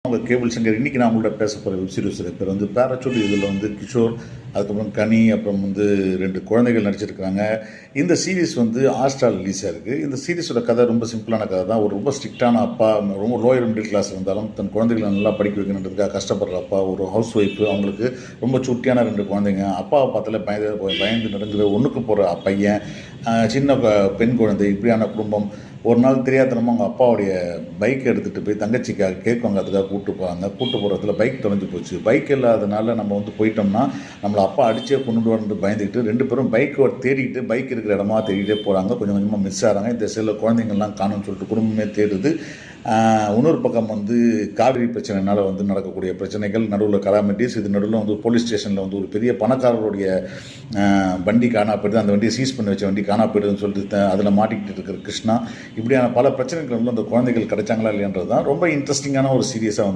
அவங்க கேபிள் சங்கர். இன்றைக்கி நான் உங்கள்கிட்ட பேச போகிற வெப் சீரிஸோட பேர் வந்து பேராசூட். இதில் வந்து கிஷோர், அதுக்கப்புறம் கனி, அப்புறம் வந்து 2 குழந்தைகள் நடிச்சிருக்கிறாங்க. இந்த சீரீஸ் வந்து ஹாட்ஸ்டார் ரிலீஸ் ஆகிருக்கு. இந்த சீரீஸோட கதை ரொம்ப சிம்பிளான கதை தான். ஒரு ரொம்ப ஸ்ட்ரிக்டான அப்பா, ரொம்ப லோயர் மிடில் கிளாஸ் இருந்தாலும் தன் குழந்தைகளை நல்லா படிக்க வைக்கணுன்றதுக்காக கஷ்டப்படுற அப்பா, ஒரு ஹவுஸ் ஒய்ஃபு, அவங்களுக்கு ரொம்ப சுட்டியான 2 குழந்தைங்க, அப்பாவை பார்த்தாலே பயந்து நடுங்குற ஒன்றுக்கு போகிற பையன், சின்ன பெண் குழந்தை, இப்படியான குடும்பம். ஒரு நாள் தெரியாதனமாக அவங்க அப்பாவுடைய பைக்கை எடுத்துகிட்டு போய் தங்கச்சிக்காக கேக் வாங்கிறதுக்காக கூப்பிட்டு போகிறாங்க. கூப்பிட்டு போகிறதுல பைக் தொலைஞ்சு போச்சு. பைக் இல்லாதனால நம்ம வந்து போயிட்டோம்னா நம்மளை அப்பா அடிச்சே கொண்டு வரணுன்னு பயந்துக்கிட்டு 2 பேரும் பைக்கை தேடிட்டு பைக் இருக்கிற இடமா தேடிட்டே போகிறாங்க. கொஞ்சம் கொஞ்சமாக மிஸ் ஆகிறாங்க. இந்த சில குழந்தைங்கள்லாம் காணும்னு சொல்லிட்டு குடும்பமே தேடுது. இன்னொரு பக்கம் வந்து காவிரி பிரச்சனைனால வந்து நடக்கக்கூடிய பிரச்சனைகள், நடுவில் கலாமிட்டிஸ், இது நடுவில் வந்து போலீஸ் ஸ்டேஷனில் வந்து ஒரு பெரிய பணக்காரருடைய வண்டி காணா போயிடுது. அந்த வண்டியை சீஸ் பண்ணி வச்ச வண்டி காணா போயிடுதுன்னு சொல்லிட்டு அதில் மாட்டிக்கிட்டு இருக்கிற கிருஷ்ணா, இப்படியான பல பிரச்சனைகள் வந்து அந்த குழந்தைகள் கிடைச்சாங்களா இல்லைன்றது தான் ரொம்ப இன்ட்ரெஸ்டிங்கான ஒரு சீரியஸாக